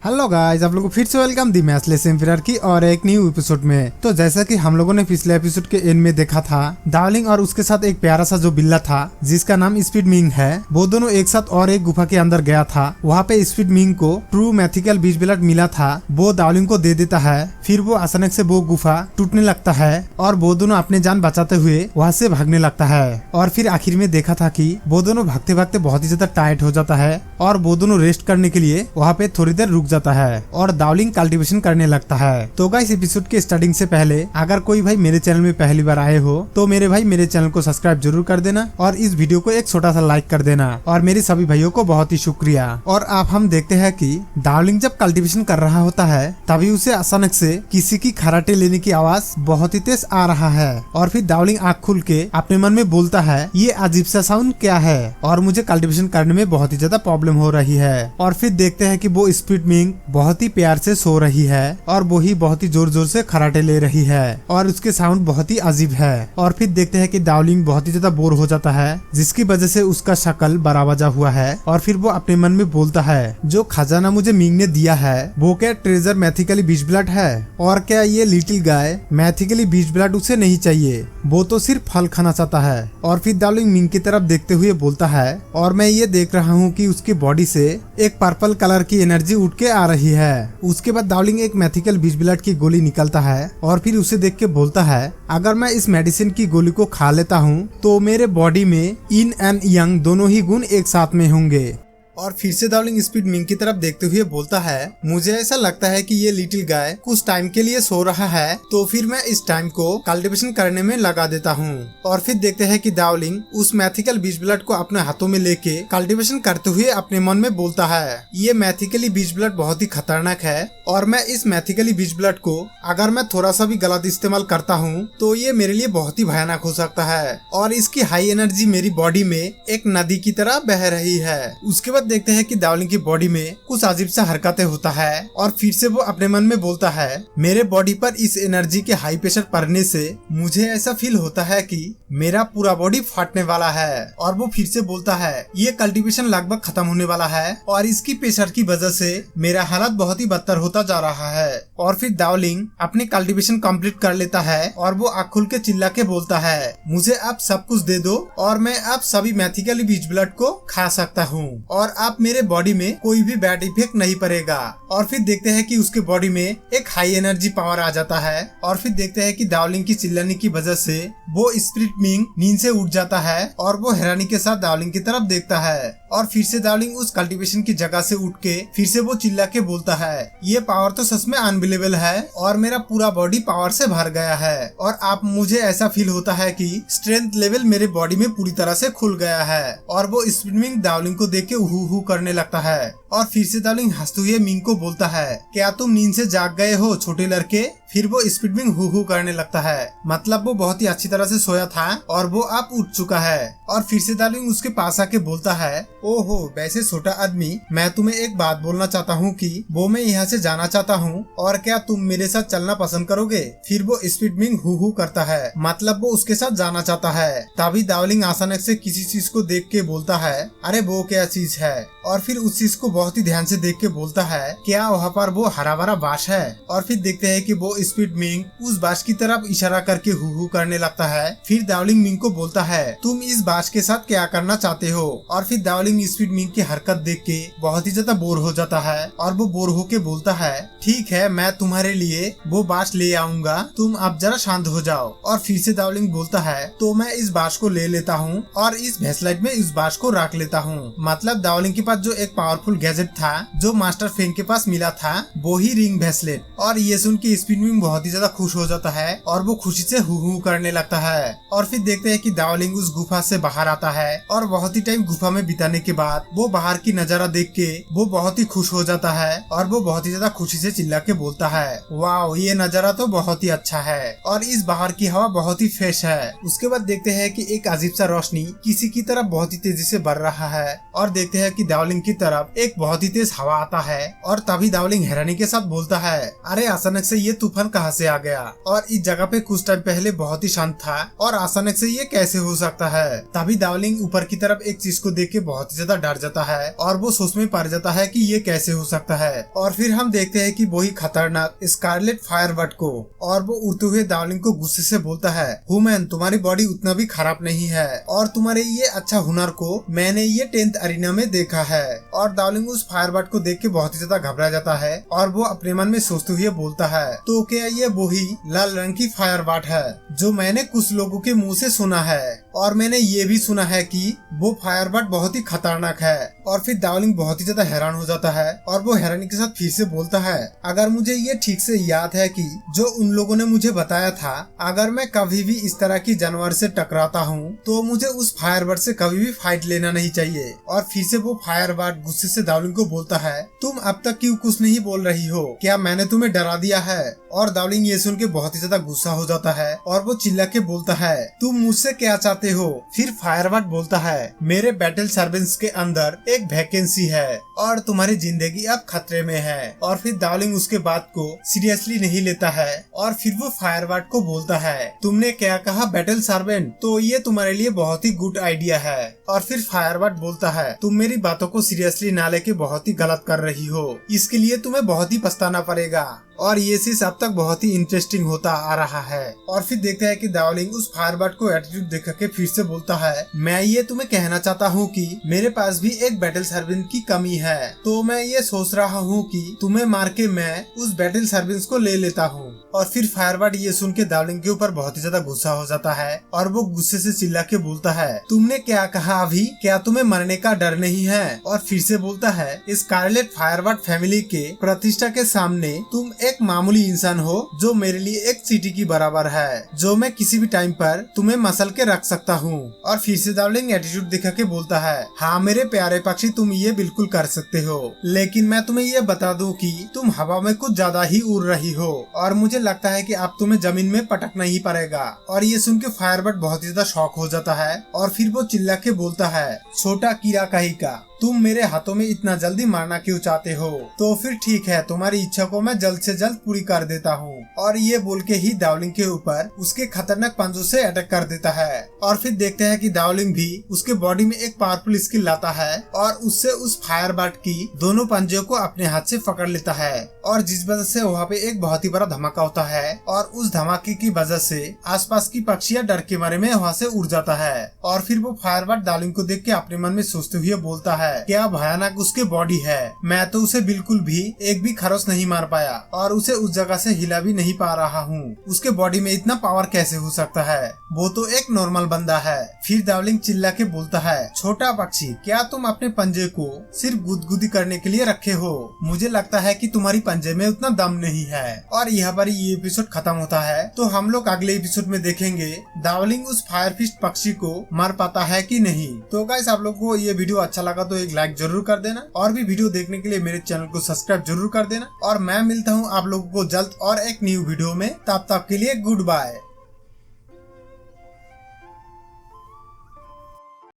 Hello guys, आप लोगों को फिर से वेलकम दी मैथलेस एम्पियर की और एक न्यू एपिसोड में। तो जैसा कि हम लोगों ने पिछले एपिसोड के एंड में देखा था, डार्लिंग और उसके साथ एक प्यारा सा जो बिल्ला था जिसका नाम स्पीड मिंग है, वो दोनों एक साथ और एक गुफा के अंदर गया था। वहाँ पे स्पीड मिंग को ट्रू मैथिकल बीज ब्लड मिला था, वो डार्लिंग को दे देता है। फिर वो अचानक से वो गुफा टूटने लगता है और वो दोनों अपने जान बचाते हुए वहाँ से भागने लगता है। और फिर आखिर में देखा था कि वो दोनों भागते भागते बहुत ही ज्यादा टायर्ड हो जाता है और वो दोनों रेस्ट करने के लिए वहाँ पे थोड़ी देर रुक जाता है और डार्लिंग कल्टीवेशन करने लगता है। तो गाइस, एपिसोड के स्टार्टिंग से पहले अगर कोई भाई मेरे चैनल में पहली बार आए हो तो मेरे भाई मेरे चैनल को सब्सक्राइब जरूर कर देना और इस वीडियो को एक छोटा सा लाइक कर देना। और मेरे सभी भाइयों को बहुत ही शुक्रिया। और अब हम देखते हैं कि डार्लिंग जब कल्टीवेशन कर रहा होता है तभी उसे अचानक से किसी की खराटे लेने की आवाज बहुत ही तेज आ रहा है। और फिर डार्लिंग आँख खुल के अपने मन में बोलता है, ये अजीब सा साउंड क्या है और मुझे कल्टीवेशन करने में बहुत ही ज्यादा प्रॉब्लम हो रही है। और फिर देखते हैं कि वो स्पीड मिंग बहुत ही प्यार से सो रही है और वो ही बहुत ही जोर जोर से खराटे ले रही है और उसके साउंड बहुत ही अजीब है। और फिर देखते हैं कि डार्लिंग बहुत ही ज्यादा बोर हो जाता है जिसकी वजह से उसका शक्ल बड़ा वजह हुआ है। और फिर वो अपने मन में बोलता है, जो खजाना मुझे मिंग ने दिया है वो क्या ट्रेजर मैथिकली बीज ब्लड है और क्या ये लिटिल गाय मैथिकली बीज ब्लड उसे नहीं चाहिए, वो तो सिर्फ फल खाना चाहता है। और फिर डार्लिंग मिंग की तरफ देखते हुए बोलता है, और मैं ये देख रहा हूँ कि उसकी बॉडी से एक पर्पल कलर की एनर्जी उठ के आ रही है। उसके बाद डार्लिंग एक मैथिकल बीज ब्लड की गोली निकलता है और फिर उसे देख के बोलता है, अगर मैं इस मेडिसिन की गोली को खा लेता हूँ तो मेरे बॉडी में इन एंड यंग दोनों ही गुण एक साथ में होंगे। और फिर से डार्लिंग स्पीड मिंग की तरफ देखते हुए बोलता है, मुझे ऐसा लगता है कि ये लिटिल गाय कुछ टाइम के लिए सो रहा है, तो फिर मैं इस टाइम को कल्टीवेशन करने में लगा देता हूँ। और फिर देखते हैं कि डार्लिंग उस मैथिकल बीज ब्लड को अपने हाथों में लेके कल्टीवेशन करते हुए अपने मन में बोलता है, ये मैथिकली बीज ब्लड बहुत ही खतरनाक है और मैं इस मैथिकली बीज ब्लड को अगर मैं थोड़ा सा भी गलत इस्तेमाल करता हूँ तो ये मेरे लिए बहुत ही भयानक हो सकता है। और इसकी हाई एनर्जी मेरी बॉडी में एक नदी की तरह बह रही है। उसके बाद देखते हैं कि डार्लिंग की बॉडी में कुछ अजीब सा हरकतें होता है और फिर से वो अपने मन में बोलता है, मेरे बॉडी पर इस एनर्जी के हाई प्रेशर पड़ने से मुझे ऐसा फील होता है कि मेरा पूरा बॉडी फटने वाला है। और वो फिर से बोलता है, ये कल्टीवेशन लगभग खत्म होने वाला है और इसकी प्रेशर की वजह से मेरा हालत बहुत ही बदतर होता जा रहा है। और फिर डार्लिंग अपनी कल्टीवेशन कंप्लीट कर लेता है और वो आँख खुल के चिल्ला के बोलता है, मुझे अब सब कुछ दे दो और मैं अब सभी मैथिकली बीज ब्लड को खा सकता हूँ और अब मेरे बॉडी में कोई भी बैड इफेक्ट नहीं पड़ेगा। और फिर देखते हैं कि उसके बॉडी में एक हाई एनर्जी पावर आ जाता है। और फिर देखते हैं कि डार्लिंग की चिल्लाने की वजह से वो स्पिरिट मिंग नींद से उठ जाता है और वो हैरानी के साथ डार्लिंग की तरफ देखता है। और फिर से डार्लिंग उस कल्टीवेशन की जगह से उठ के फिर से वो चिल्ला के बोलता है, ये पावर तो सच में अनबिलीवेबल है और मेरा पूरा बॉडी पावर से भर गया है और अब मुझे ऐसा फील होता है कि स्ट्रेंथ लेवल मेरे बॉडी में पूरी तरह से खुल गया है। और वो स्पिरिट मिंग डार्लिंग को देख के हु करने लगता है। और फिर से डार्लिंग हंसते हुए मिंग को बोलता है, क्या तुम नींद से जाग गए हो छोटे लड़के? फिर वो स्पीड मिंग हु करने लगता है, मतलब वो बहुत ही अच्छी तरह से सोया था और वो अब उठ चुका है। और फिर से डार्लिंग उसके पास आके बोलता है, ओहो वैसे छोटा आदमी, मैं तुम्हें एक बात बोलना चाहता हूँ कि वो मैं यहाँ से जाना चाहता हूँ और क्या तुम मेरे साथ चलना पसंद करोगे? फिर वो स्पीड मिंग हु करता है, मतलब वो उसके साथ जाना चाहता है। तभी डार्लिंग अचानक से किसी चीज को देख के बोलता है, अरे वो क्या चीज है? और फिर उस चीज को बहुत ही ध्यान से देख के बोलता है, क्या वहाँ पर वो हरा भरा बांस है? और फिर देखते हैं कि वो स्पीड मिंग उस बांस की तरफ इशारा करके हु करने लगता है। फिर डार्लिंग मिंग को बोलता है, तुम इस बांस के साथ क्या करना चाहते हो? और फिर डार्लिंग स्पीड मिंग की हरकत देख के बहुत ही ज्यादा बोर हो जाता है और वो बोर होके बोलता है, ठीक है मैं तुम्हारे लिए वो बांस ले आऊंगा, तुम अब जरा शांत हो जाओ। और फिर से डार्लिंग बोलता है, तो मैं इस बांस को ले लेता हूँ और इस भेसलाइट में इस बांस को रख लेता हूँ। मतलब डार्लिंग के पास जो एक पावरफुल गैजेट था जो मास्टर फेंग के पास मिला था, वो ही रिंग भेसलेट। और ये सुन के स्पीड मिंग बहुत ही ज्यादा खुश हो जाता है और वो खुशी से हु करने लगता है। और फिर देखते हैं कि डार्लिंग उस गुफा से बाहर आता है और बहुत ही टाइम गुफा में बिताने के बाद वो बाहर की नजारा देख के वो बहुत ही खुश हो जाता है और वो बहुत ही ज्यादा खुशी से चिल्ला के बोलता है, वाओ ये नजारा तो बहुत ही अच्छा है और इस बाहर की हवा बहुत ही फ्रेश है। उसके बाद देखते हैं कि एक अजीब सा रोशनी किसी की तरफ बहुत ही तेजी से बढ़ रहा है और देखते हैं कि डार्लिंग की तरफ एक बहुत ही तेज हवा आता है और तभी दावलिंग हैरानी के साथ बोलता है, अरे अचानक से ये तूफान कहाँ से आ गया और इस जगह पे कुछ टाइम पहले बहुत ही शांत था और अचानक से ये कैसे हो सकता है। तभी दावलिंग ऊपर की तरफ एक चीज को देख के बहुत ही ज्यादा डर जाता है और वो सोच में पड़ जाता है कि ये कैसे हो सकता है। और फिर हम देखते हैं कि वही खतरनाक स्कारलेट फायरबर्ड को, और वो उड़ते हुए दावलिंग को गुस्से से बोलता है, ह्यूमन तुम्हारी बॉडी उतना भी खराब नहीं है और तुम्हारे ये अच्छा हुनर को मैंने ये 10th अरीना में देखा है। और दावलिंग उस फायरबर्ड को देख के बहुत ही ज्यादा घबरा जाता है और वो अपने मन में सोचते हुए बोलता है, तो क्या ये वही लाल रंग की फायरबर्ड है जो मैंने कुछ लोगों के मुंह से सुना है, और मैंने ये भी सुना है कि वो फायरबर्ड बहुत ही खतरनाक है। और फिर दावलिंग बहुत ही ज्यादा हैरान हो जाता है और वो हैरानी के साथ फिर से बोलता है, अगर मुझे ये ठीक से याद है कि जो उन लोगों ने मुझे बताया था, अगर मैं कभी भी इस तरह की जानवर से टकराता हूँ तो मुझे उस फायरबर्ड से कभी भी फाइट लेना नहीं चाहिए। और फिर से वो फायरबर्ड गुस्से से दावलिंग को बोलता है, तुम अब तक क्यों कुछ नहीं बोल रही हो, क्या मैंने तुम्हें डरा दिया है। और दावलिंग ये सुन के बहुत ही ज्यादा गुस्सा हो जाता है और वो चिल्ला के बोलता है, तुम मुझसे क्या चाहते हो। फिर फायरबर्ड बोलता है, मेरे बैटल सर्वेंट्स के अंदर एक वैकेंसी है और तुम्हारी जिंदगी अब खतरे में है। और फिर दावलिंग उसके बात को सीरियसली नहीं लेता है और फिर वो फायरबर्ड को बोलता है, तुमने क्या कहा बैटल सर्वेंट, तो ये तुम्हारे लिए बहुत ही गुड आइडिया है। और फिर फायरबर्ड बोलता है, तुम मेरी बातों को सीरियसली ना लेके बहुत ही गलत कर रही हो, इसके लिए तुम्हें बहुत ही पछताना पड़ेगा। और ये चीज अब तक बहुत ही इंटरेस्टिंग होता आ रहा है। और फिर देखते हैं कि दावलिंग उस फायरबर्ड को एटीट्यूड देख के फिर से बोलता है, मैं ये तुम्हें कहना चाहता हूँ कि मेरे पास भी एक बैटल सर्वेंट की कमी है, तो मैं ये सोच रहा हूँ कि तुम्हें मार के मैं उस बैटल सर्वेंट को ले लेता हूँ। और फिर फायरबर्ड ये सुन के दावलिंग के ऊपर बहुत ही ज्यादा गुस्सा हो जाता है और वो गुस्से से चिल्ला के बोलता है, तुमने क्या कहा अभी, क्या तुम्हें मरने का डर नहीं है। और फिर से बोलता है, स्कारलेट फायरबर्ड फैमिली के प्रतिष्ठा के सामने तुम एक मामूली इंसान हो जो मेरे लिए एक चींटी की बराबर है, जो मैं किसी भी टाइम पर तुम्हें मसल के रख सकता हूँ। और फिर से दावलिंग एटीट्यूड दिखा के बोलता है, हाँ मेरे प्यारे पक्षी, तुम ये बिल्कुल कर सकते हो, लेकिन मैं तुम्हें ये बता दूं कि तुम हवा में कुछ ज्यादा ही उड़ रही हो और मुझे लगता है कि अब तुम्हें जमीन में पटकना ही पड़ेगा। और ये सुन के फायरबर्ड बहुत ही ज्यादा शॉक हो जाता है और फिर वो चिल्ला के बोलता है, छोटा कीड़ा कहीं का, तुम मेरे हाथों में इतना जल्दी मारना क्यों चाहते हो, तो फिर ठीक है, तुम्हारी इच्छा को मैं जल्द से जल्द पूरी कर देता हूँ। और ये बोल के ही दावलिंग के ऊपर उसके खतरनाक पंजों से अटैक कर देता है। और फिर देखते हैं कि दावलिंग भी उसके बॉडी में एक पावरफुल स्किल लाता है और उससे उस फायरबर्ड की दोनों पंजों को अपने हाथ से पकड़ लेता है, और जिस वजह से वहाँ पे एक बहुत ही बड़ा धमाका होता है और उस धमाके की वजह से आसपास की पक्षियां डर के मारे में वहाँ से उड़ जाता है। और फिर वो फायरबर्ड दावलिंग को देख के अपने मन में सोचते हुए बोलता है, क्या भयानक उसके बॉडी है, मैं तो उसे बिल्कुल भी एक भी खरोच नहीं मार पाया और उसे उस जगह से हिला भी नहीं पा रहा हूँ, उसके बॉडी में इतना पावर कैसे हो सकता है, वो तो एक नॉर्मल बंदा है। फिर दावलिंग चिल्ला के बोलता है, छोटा पक्षी, क्या तुम अपने पंजे को सिर्फ गुदगुदी करने के लिए रखे हो, मुझे लगता है कि तुम्हारी पंजे में उतना दम नहीं है। और यहाँ पर ये एपिसोड खत्म होता है। तो हम लोग अगले एपिसोड में देखेंगे दावलिंग उस फायरफिस्ट पक्षी को मार पाता है कि नहीं। तो गाइस, आप लोग को ये वीडियो अच्छा लगा तो एक लाइक जरूर कर देना और भी वीडियो देखने के लिए मेरे चैनल को सब्सक्राइब जरूर कर देना। और मैं मिलता हूँ आप लोगों को जल्द और एक न्यू वीडियो में, तब तक के लिए गुड बाय।